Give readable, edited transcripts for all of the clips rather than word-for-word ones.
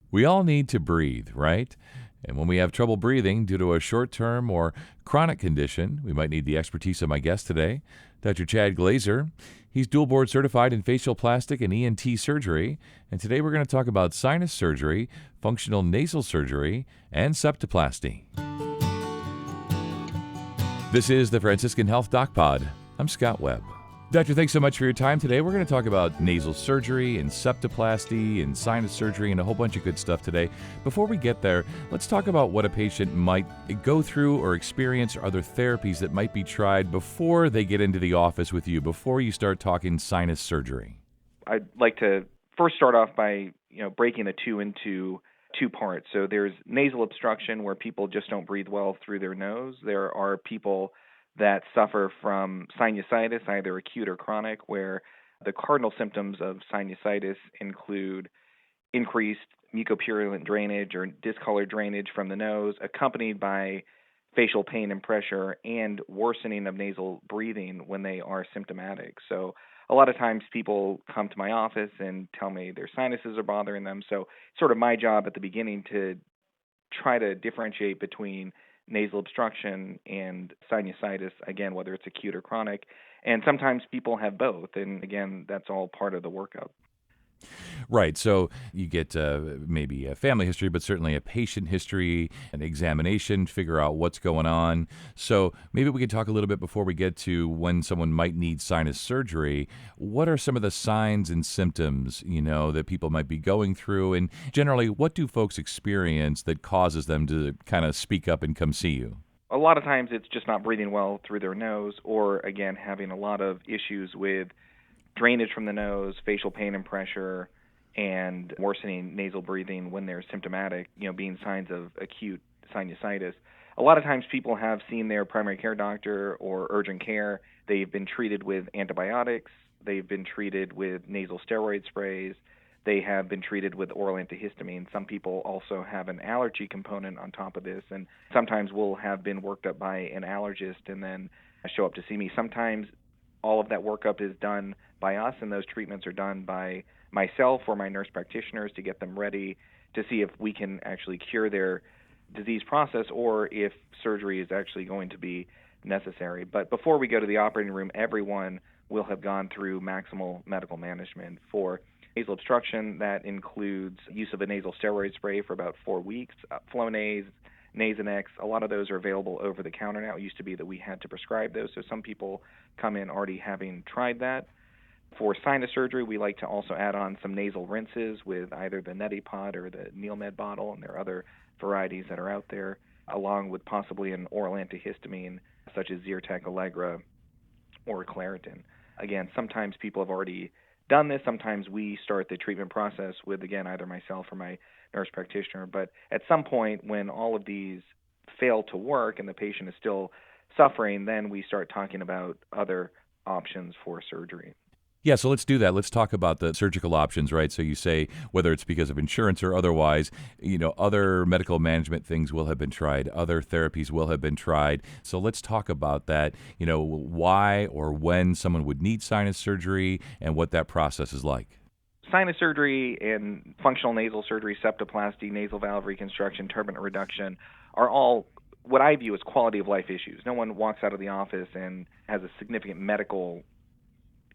We all need to breathe, right? And when we have trouble breathing due to a short-term or chronic condition, we might need the expertise of my guest today, Dr. Chad Glazer. He's dual board certified in facial plastic and ENT surgery. And today we're going to talk about sinus surgery, functional nasal surgery, and septoplasty. This is the Franciscan Health DocPod. I'm Scott Webb. Doctor, thanks so much for your time today. We're going to talk about nasal surgery and septoplasty and sinus surgery and a whole bunch of good stuff today. Before we get there, let's talk about what a patient might go through or experience or other therapies that might be tried before they get into the office with you, before you start talking sinus surgery. I'd like to first start off by breaking the two into two parts. So there's nasal obstruction, where people just don't breathe well through their nose. There are people that suffer from sinusitis, either acute or chronic, where the cardinal symptoms of sinusitis include increased mucopurulent drainage or discolored drainage from the nose, accompanied by facial pain and pressure and worsening of nasal breathing when they are symptomatic. So a lot of times people come to my office and tell me their sinuses are bothering them. So it's sort of my job at the beginning to try to differentiate between nasal obstruction and sinusitis, again, whether it's acute or chronic. And sometimes people have both. And again, that's all part of the workup. Right. So you get maybe a family history, but certainly a patient history, an examination, figure out what's going on. So maybe we could talk a little bit before we get to when someone might need sinus surgery. What are some of the signs and symptoms, that people might be going through? And generally, what do folks experience that causes them to kind of speak up and come see you? A lot of times it's just not breathing well through their nose, or again, having a lot of issues with drainage from the nose, facial pain and pressure, and worsening nasal breathing when they're symptomatic, being signs of acute sinusitis. A lot of times people have seen their primary care doctor or urgent care. They've been treated with antibiotics. They've been treated with nasal steroid sprays. They have been treated with oral antihistamine. Some people also have an allergy component on top of this, and sometimes will have been worked up by an allergist and then show up to see me. Sometimes all of that workup is done by us, and those treatments are done by myself or my nurse practitioners to get them ready to see if we can actually cure their disease process or if surgery is actually going to be necessary. But before we go to the operating room, everyone will have gone through maximal medical management. For nasal obstruction, that includes use of a nasal steroid spray for about 4 weeks, Flonase, Nasonex. A lot of those are available over the counter now. It used to be that we had to prescribe those, so some people come in already having tried that. For sinus surgery, we like to also add on some nasal rinses with either the DocPod or the NeilMed bottle, and there are other varieties that are out there, along with possibly an oral antihistamine such as Zyrtec, Allegra, or Claritin. Again, sometimes people have already done this. Sometimes we start the treatment process with, again, either myself or my nurse practitioner. But at some point when all of these fail to work and the patient is still suffering, then we start talking about other options for surgery. Yeah, so let's do that. Let's talk about the surgical options, right? So you say whether it's because of insurance or otherwise, other medical management things will have been tried, other therapies will have been tried. So let's talk about that, why or when someone would need sinus surgery and what that process is like. Sinus surgery and functional nasal surgery, septoplasty, nasal valve reconstruction, turbinate reduction are all what I view as quality of life issues. No one walks out of the office and has a significant medical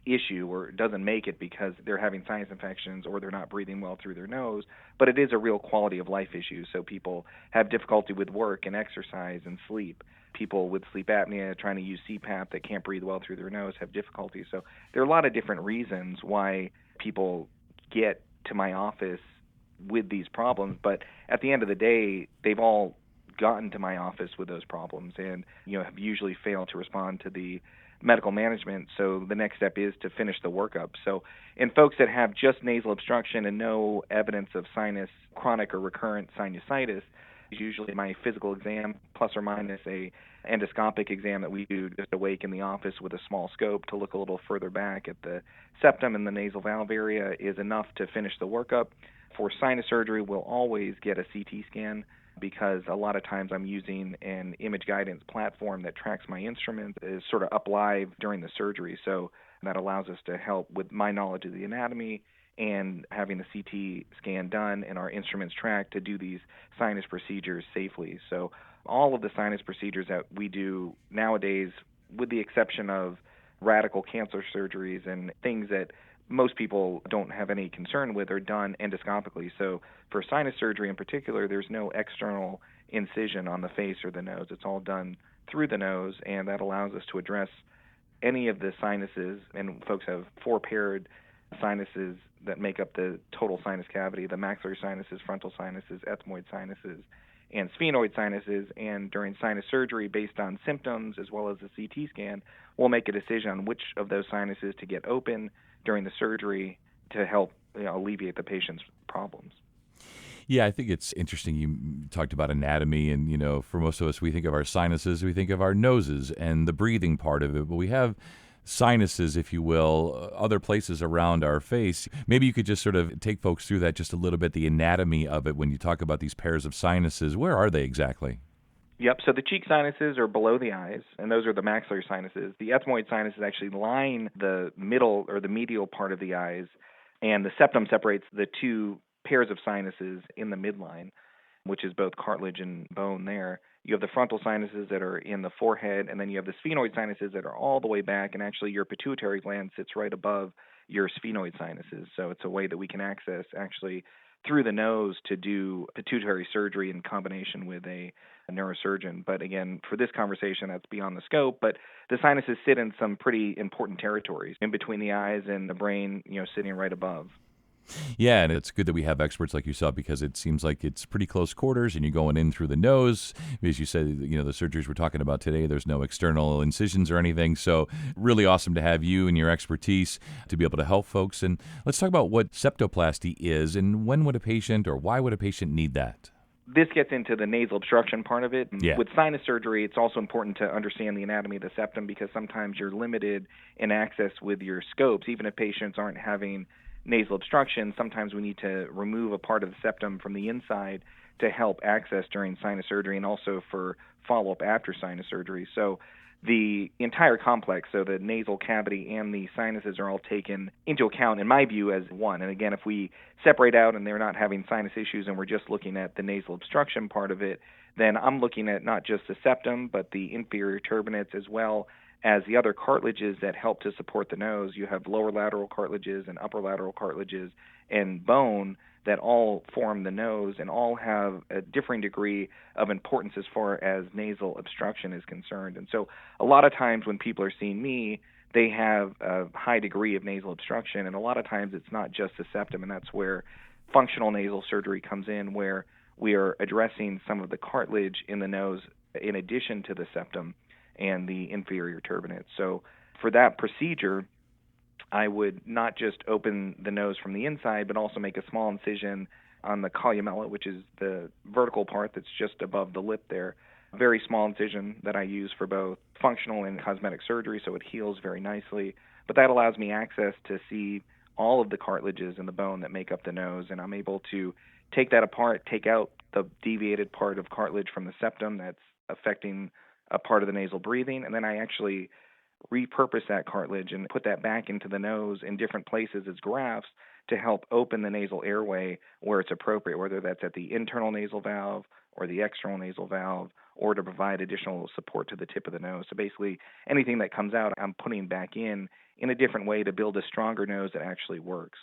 issue or doesn't make it because they're having sinus infections or they're not breathing well through their nose, but it is a real quality of life issue. So people have difficulty with work and exercise and sleep. People with sleep apnea trying to use CPAP that can't breathe well through their nose have difficulty. So there are a lot of different reasons why people get to my office with these problems, but at the end of the day, they've all gotten to my office with those problems and have usually failed to respond to the medical management. So the next step is to finish the workup. So in folks that have just nasal obstruction and no evidence of sinus, chronic or recurrent sinusitis, usually my physical exam plus or minus a endoscopic exam that we do just awake in the office with a small scope to look a little further back at the septum and the nasal valve area is enough to finish the workup. For sinus surgery, we'll always get a CT scan because a lot of times I'm using an image guidance platform that tracks my instruments, is sort of up live during the surgery. So that allows us to help with my knowledge of the anatomy and having the CT scan done and our instruments tracked to do these sinus procedures safely. So all of the sinus procedures that we do nowadays, with the exception of radical cancer surgeries and things that most people don't have any concern with, are done endoscopically. So for sinus surgery in particular, there's no external incision on the face or the nose. It's all done through the nose, and that allows us to address any of the sinuses. And folks have 4 paired sinuses that make up the total sinus cavity: the maxillary sinuses, frontal sinuses, ethmoid sinuses, and sphenoid sinuses. And during sinus surgery, based on symptoms as well as the CT scan, we'll make a decision on which of those sinuses to get open during the surgery to help alleviate the patient's problems. Yeah, I think it's interesting. You talked about anatomy, and for most of us, we think of our sinuses, we think of our noses and the breathing part of it, but we have sinuses, if you will, other places around our face. Maybe you could just sort of take folks through that just a little bit, the anatomy of it when you talk about these pairs of sinuses. Where are they exactly? Yep, so the cheek sinuses are below the eyes, and those are the maxillary sinuses. The ethmoid sinuses actually line the middle or the medial part of the eyes, and the septum separates the 2 pairs of sinuses in the midline, which is both cartilage and bone there. You have the frontal sinuses that are in the forehead, and then you have the sphenoid sinuses that are all the way back, and actually your pituitary gland sits right above your sphenoid sinuses. So it's a way that we can access actually through the nose to do pituitary surgery in combination with a neurosurgeon. But again, for this conversation, that's beyond the scope. But the sinuses sit in some pretty important territories in between the eyes and the brain, sitting right above. Yeah, and it's good that we have experts like yourself, because it seems like it's pretty close quarters and you're going in through the nose. As you said, the surgeries we're talking about today, there's no external incisions or anything. So really awesome to have you and your expertise to be able to help folks. And let's talk about what septoplasty is, and when would a patient, or why would a patient need that? This gets into the nasal obstruction part of it. Yeah. With sinus surgery, it's also important to understand the anatomy of the septum, because sometimes you're limited in access with your scopes. Even if patients aren't having nasal obstruction, sometimes we need to remove a part of the septum from the inside to help access during sinus surgery, and also for follow-up after sinus surgery. So the entire complex, so the nasal cavity and the sinuses, are all taken into account, in my view, as one. And again, if we separate out and they're not having sinus issues and we're just looking at the nasal obstruction part of it, then I'm looking at not just the septum, but the inferior turbinates as well as the other cartilages that help to support the nose. You have lower lateral cartilages and upper lateral cartilages and bone that all form the nose, and all have a differing degree of importance as far as nasal obstruction is concerned. And so a lot of times when people are seeing me, they have a high degree of nasal obstruction, and a lot of times it's not just the septum, and that's where functional nasal surgery comes in, where we are addressing some of the cartilage in the nose in addition to the septum and the inferior turbinate. So for that procedure, I would not just open the nose from the inside, but also make a small incision on the columella, which is the vertical part that's just above the lip there. A very small incision that I use for both functional and cosmetic surgery, so it heals very nicely. But that allows me access to see all of the cartilages and the bone that make up the nose, and I'm able to take that apart, take out the deviated part of cartilage from the septum that's affecting a part of the nasal breathing, and then I actually repurpose that cartilage and put that back into the nose in different places as grafts to help open the nasal airway where it's appropriate, whether that's at the internal nasal valve or the external nasal valve, or to provide additional support to the tip of the nose. So basically, anything that comes out, I'm putting back in a different way to build a stronger nose that actually works.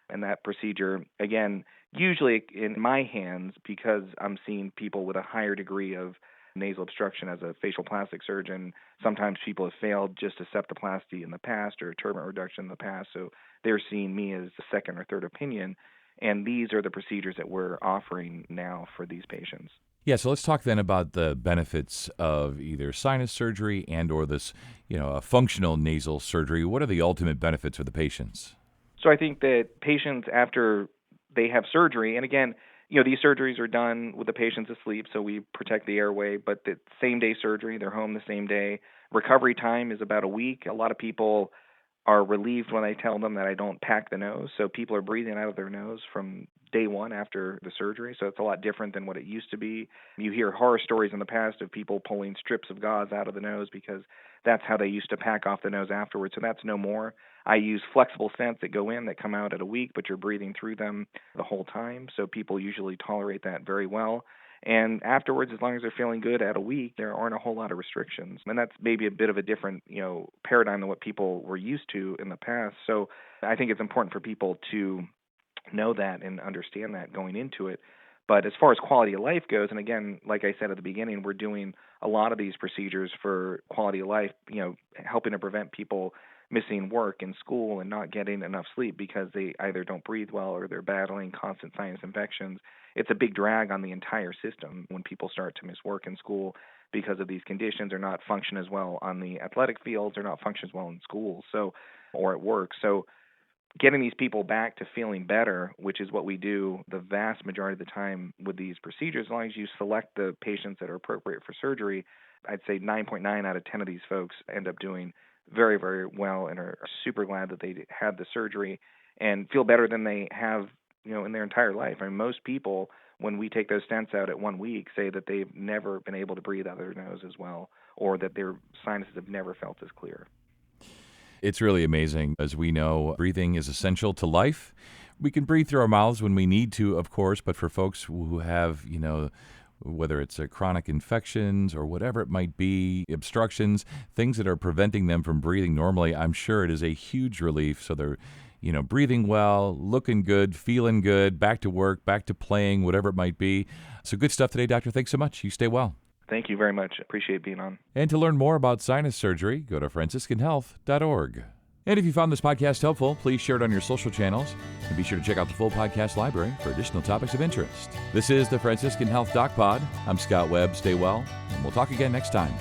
And that procedure, again, usually in my hands, because I'm seeing people with a higher degree of nasal obstruction as a facial plastic surgeon, sometimes people have failed just a septoplasty in the past or a turbinate reduction in the past, so they're seeing me as a second or third opinion, and these are the procedures that we're offering now for these patients. Yeah, so let's talk then about the benefits of either sinus surgery and or this, a functional nasal surgery. What are the ultimate benefits for the patients? So I think that patients, after they have surgery, and again, these surgeries are done with the patients asleep, so we protect the airway, but the same day surgery, they're home the same day. Recovery time is about a week. A lot of people are relieved when I tell them that I don't pack the nose. So people are breathing out of their nose from day one after the surgery. So it's a lot different than what it used to be. You hear horror stories in the past of people pulling strips of gauze out of the nose because that's how they used to pack off the nose afterwards. So that's no more. I use flexible stents that go in that come out at a week, but you're breathing through them the whole time. So people usually tolerate that very well. And afterwards, as long as they're feeling good at a week, there aren't a whole lot of restrictions. And that's maybe a bit of a different, paradigm than what people were used to in the past. So I think it's important for people to know that and understand that going into it. But as far as quality of life goes, and again, like I said at the beginning, we're doing a lot of these procedures for quality of life, helping to prevent people missing work and school and not getting enough sleep because they either don't breathe well or they're battling constant sinus infections. It's a big drag on the entire system when people start to miss work and school because of these conditions, or not function as well on the athletic fields, or not function as well in school, or at work. So getting these people back to feeling better, which is what we do the vast majority of the time with these procedures, as long as you select the patients that are appropriate for surgery, I'd say 9.9 out of 10 of these folks end up doing very, very well and are super glad that they had the surgery and feel better than they have, in their entire life. I mean, most people, when we take those stents out at 1 week, say that they've never been able to breathe out of their nose as well, or that their sinuses have never felt as clear. It's really amazing. As we know, breathing is essential to life. We can breathe through our mouths when we need to, of course, but for folks who have, whether it's chronic infections or whatever it might be, obstructions, things that are preventing them from breathing normally, I'm sure it is a huge relief. So they're, breathing well, looking good, feeling good, back to work, back to playing, whatever it might be. So good stuff today, Doctor. Thanks so much. You stay well. Thank you very much. Appreciate being on. And to learn more about sinus surgery, go to franciscanhealth.org. And if you found this podcast helpful, please share it on your social channels. And be sure to check out the full podcast library for additional topics of interest. This is the Franciscan Health DocPod. I'm Scott Webb. Stay well, and we'll talk again next time.